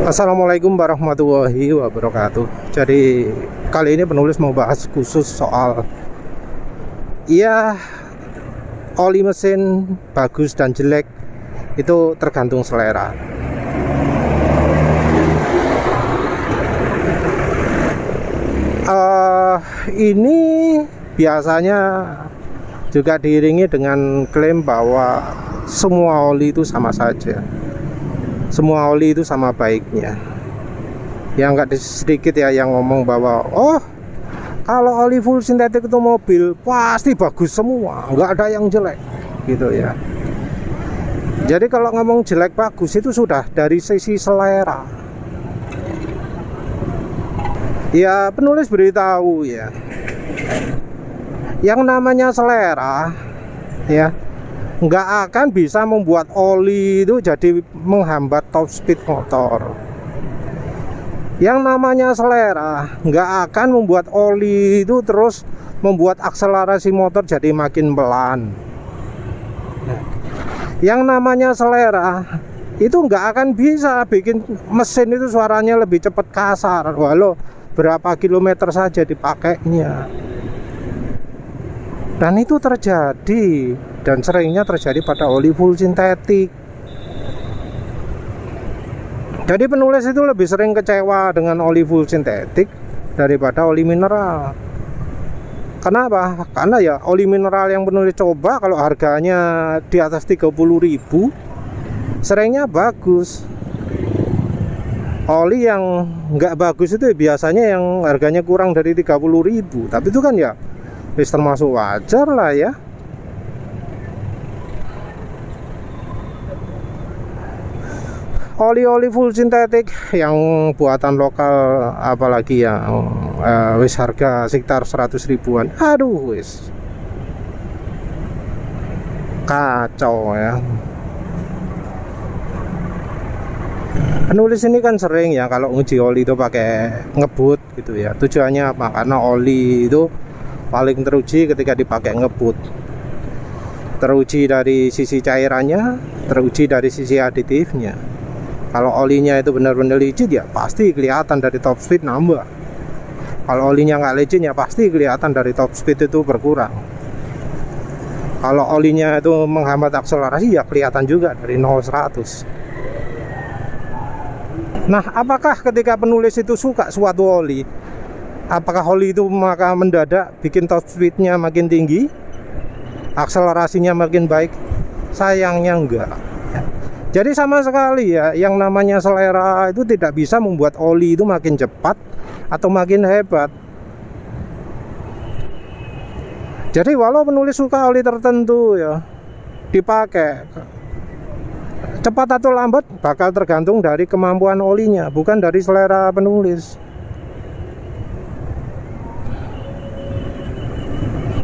Assalamualaikum warahmatullahi wabarakatuh. Jadi kali ini penulis mau bahas khusus soal oli mesin bagus dan jelek itu tergantung selera. Ini biasanya juga diiringi dengan klaim bahwa semua oli itu sama saja. Semua oli itu sama baiknya. Ya nggak sedikit ya yang ngomong bahwa kalau oli full sintetik itu mobil pasti bagus semua, nggak ada yang jelek gitu ya. Jadi kalau ngomong jelek bagus itu sudah dari sisi selera. Ya penulis beritahu ya, yang namanya selera ya nggak akan bisa membuat oli itu jadi menghambat top speed motor. Yang namanya selera nggak akan membuat oli itu terus membuat akselerasi motor jadi makin pelan. Yang namanya selera itu nggak akan bisa bikin mesin itu suaranya lebih cepat kasar walau berapa kilometer saja dipakainya. Dan itu terjadi, dan seringnya terjadi pada oli full sintetik. Jadi penulis itu lebih sering kecewa dengan oli full sintetik daripada oli mineral. Kenapa? Karena ya oli mineral yang penulis coba kalau harganya di atas 30.000 seringnya bagus. Oli yang nggak bagus itu biasanya yang harganya kurang dari 30.000. Tapi itu kan ya termasuk wajar lah ya. Oli-oli full sintetik yang buatan lokal apalagi yang wis harga sekitar 100 ribuan, aduh wis kacau ya. Penulis ini kan sering ya kalau nguji oli itu pakai ngebut gitu ya. Tujuannya apa? Karena oli itu paling teruji ketika dipakai ngebut. Teruji dari sisi cairannya, teruji dari sisi aditifnya. Kalau olinya itu benar-benar licin ya pasti kelihatan dari top speed nambah. Kalau olinya nggak licin ya pasti kelihatan dari top speed itu berkurang. Kalau olinya itu menghambat akselerasi ya kelihatan juga dari 0-100. Nah, apakah ketika penulis itu suka suatu oli, apakah oli itu maka mendadak bikin top speednya makin tinggi, akselerasinya makin baik? Sayangnya enggak. Jadi sama sekali ya, yang namanya selera itu tidak bisa membuat oli itu makin cepat atau makin hebat. Jadi walau penulis suka oli tertentu ya dipakai, cepat atau lambat bakal tergantung dari kemampuan olinya, bukan dari selera penulis.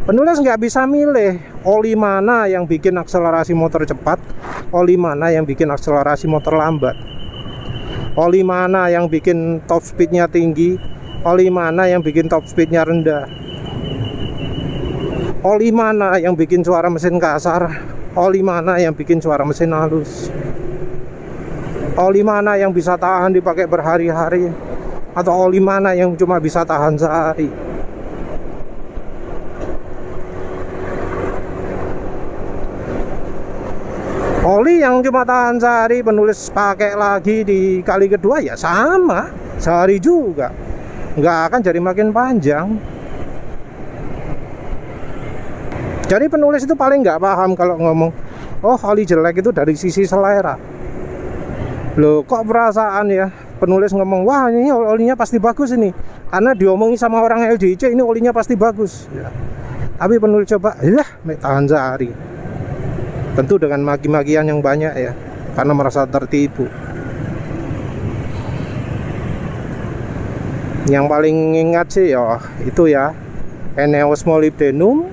Penulis nggak bisa milih oli mana yang bikin akselerasi motor cepat, oli mana yang bikin akselerasi motor lambat, oli mana yang bikin top speednya tinggi, oli mana yang bikin top speednya rendah, oli mana yang bikin suara mesin kasar, oli mana yang bikin suara mesin halus, oli mana yang bisa tahan dipakai berhari-hari, atau oli mana yang cuma bisa tahan sehari. Oli yang cuma tahan sehari penulis pakai lagi di kali kedua ya sama, sehari juga, nggak akan jadi makin panjang. Jadi penulis itu paling nggak paham kalau ngomong oli jelek itu dari sisi selera. Loh kok perasaan ya penulis ngomong wah ini olinya pasti bagus ini karena diomongin sama orang LDC ini olinya pasti bagus ya. Tapi penulis coba tahan sehari, tentu dengan maki-makian yang banyak ya, karena merasa tertipu. Yang paling ingat sih ya itu ya Eneos molybdenum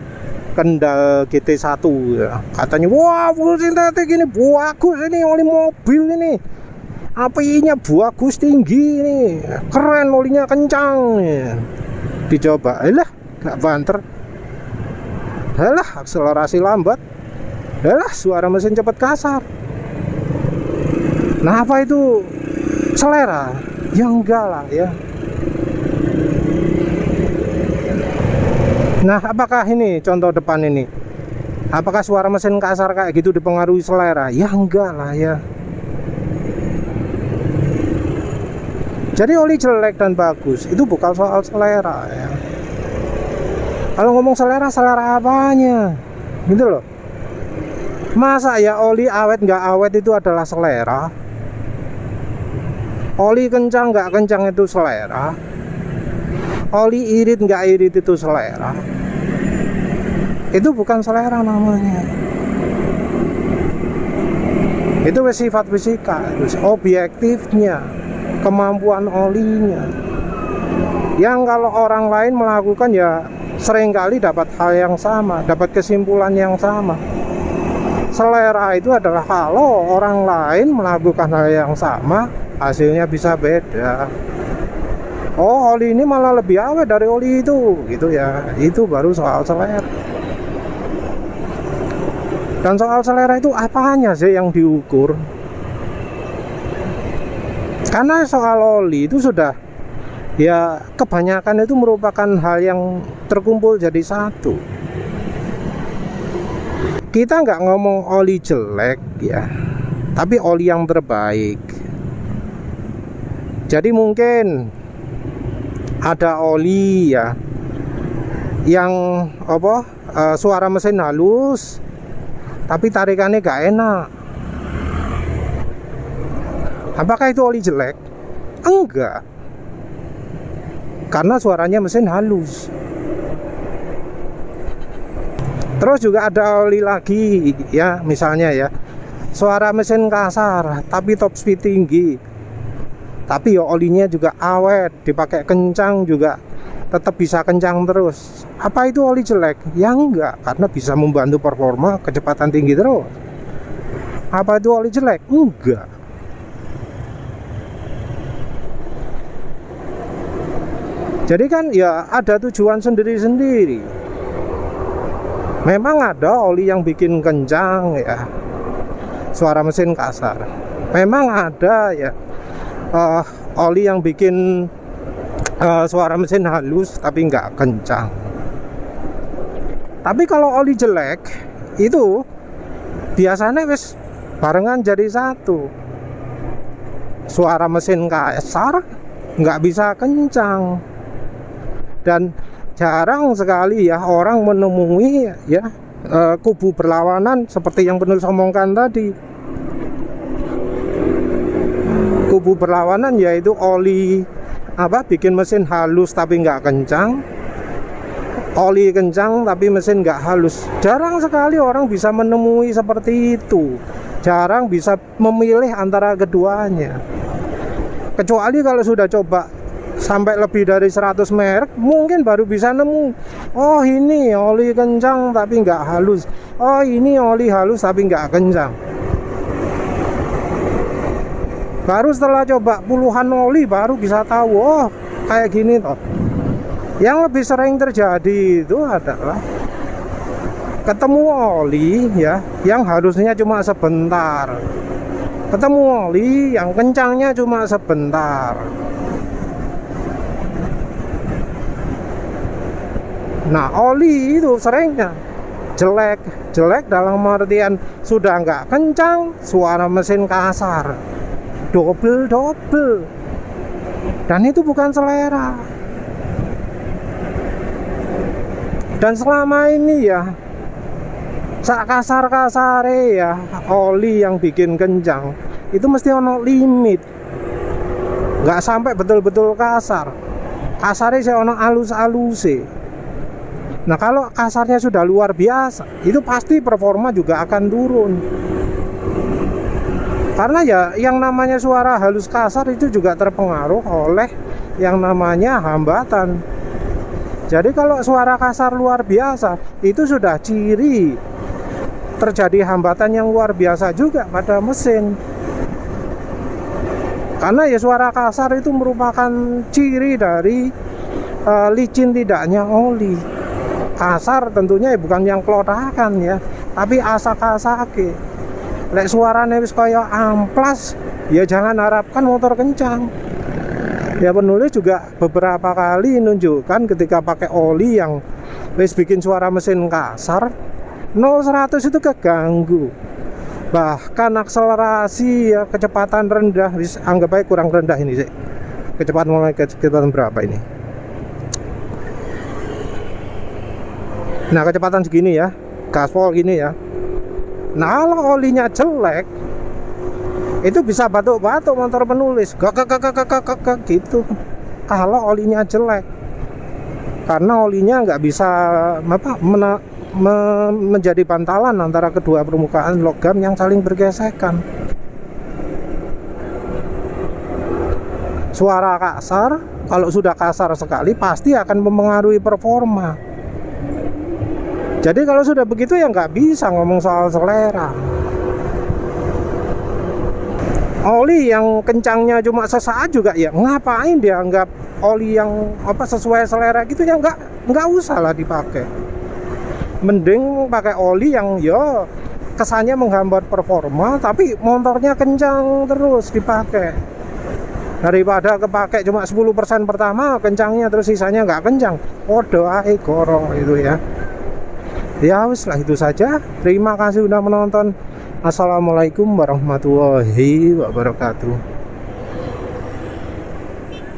Kendal GT1 ya. Katanya wah full sintetik ini bagus ini oli mobil ini, apinya bagus tinggi ini, keren olinya kencang ya. Dicoba gak banter, akselerasi lambat, suara mesin cepat kasar. Nah apa itu selera? Ya enggak lah ya. Nah, apakah ini contoh depan ini? Apakah suara mesin kasar kayak gitu dipengaruhi selera? Ya enggak lah ya. Jadi oli jelek dan bagus itu bukan soal selera ya. Kalau ngomong selera, selera apanya? Gitu loh. Masa ya oli awet nggak awet itu adalah selera? Oli kencang nggak kencang itu selera? Oli irit nggak irit itu selera? Itu bukan selera namanya. Itu sifat fisika, objektifnya, kemampuan olinya. Yang kalau orang lain melakukan ya seringkali dapat hal yang sama, dapat kesimpulan yang sama. Selera itu adalah kalau orang lain melakukan hal yang sama, hasilnya bisa beda. Oh, oli ini malah lebih awet dari oli itu, gitu ya. Itu baru soal selera. Dan soal selera itu apanya sih yang diukur? Karena soal oli itu sudah ya kebanyakan itu merupakan hal yang terkumpul jadi satu. Kita nggak ngomong oli jelek ya, tapi oli yang terbaik. Jadi mungkin ada oli ya yang suara mesin halus tapi tarikannya gak enak. Apakah itu oli jelek? Enggak, karena suaranya mesin halus. Terus juga ada oli lagi ya, misalnya ya suara mesin kasar tapi top speed tinggi, tapi ya olinya juga awet, dipakai kencang juga tetap bisa kencang terus. Apa itu oli jelek? Ya enggak, karena bisa membantu performa kecepatan tinggi terus. Apa itu oli jelek? Enggak. Jadi kan ya ada tujuan sendiri-sendiri. Memang ada oli yang bikin kencang ya, suara mesin kasar. Memang ada ya oli yang bikin suara mesin halus tapi nggak kencang. Tapi kalau oli jelek itu biasanya wis barengan jadi satu. Suara mesin kasar nggak bisa kencang. Dan jarang sekali ya orang menemui ya kubu berlawanan seperti yang penulis omongkan tadi. Kubu berlawanan yaitu oli bikin mesin halus tapi nggak kencang, oli kencang tapi mesin nggak halus. Jarang sekali orang bisa menemui seperti itu. Jarang bisa memilih antara keduanya. Kecuali kalau sudah coba sampai lebih dari 100 merek, mungkin baru bisa nemu. Oh, ini oli kencang tapi nggak halus. Oh, ini oli halus tapi nggak kencang. Baru setelah coba puluhan oli baru bisa tahu, oh kayak gini toh. Yang lebih sering terjadi itu adalah ketemu oli ya yang harusnya cuma sebentar, ketemu oli yang kencangnya cuma sebentar. Nah, oli itu seringnya jelek dalam artian sudah nggak kencang, suara mesin kasar, double, dan itu bukan selera. Dan selama ini ya sak kasar-kasare ya oli yang bikin kencang itu mesti ono limit, nggak sampai betul-betul kasar. Kasarnya saya ono alus-aluse. Nah, kalau kasarnya sudah luar biasa, itu pasti performa juga akan turun. Karena ya yang namanya suara halus kasar itu juga terpengaruh oleh yang namanya hambatan. Jadi kalau suara kasar luar biasa, itu sudah ciri terjadi hambatan yang luar biasa juga pada mesin. Karena ya suara kasar itu merupakan ciri dari licin tidaknya oli. Kasar tentunya bukan yang klotakan ya, tapi asak-asake. Lek suarane wis kaya amplas, ya jangan harapkan motor kencang. Ya penulis juga beberapa kali nunjukkan ketika pakai oli yang wis bikin suara mesin kasar, 0-100 itu keganggu. Bahkan akselerasi ya kecepatan rendah, anggap aja kurang rendah ini sih. Kecepatan berapa ini? Nah kecepatan segini ya, gaspol gini ya. Nah kalau olinya jelek, itu bisa batuk-batuk motor penulis, gak gitu. Kalau olinya jelek, karena olinya nggak bisa menjadi bantalan antara kedua permukaan logam yang saling bergesekan. Suara kasar, kalau sudah kasar sekali pasti akan mempengaruhi performa. Jadi kalau sudah begitu ya nggak bisa ngomong soal selera. Oli yang kencangnya cuma sesaat juga ya ngapain dianggap oli yang sesuai selera gitu ya, nggak usah lah dipakai. Mending pakai oli yang ya kesannya menghambat performa tapi motornya kencang terus dipakai, daripada kepake cuma 10% pertama kencangnya terus sisanya nggak kencang. Podo ae goro itu ya. Ya wis lah, itu saja. Terima kasih sudah menonton. Assalamualaikum warahmatullahi wabarakatuh.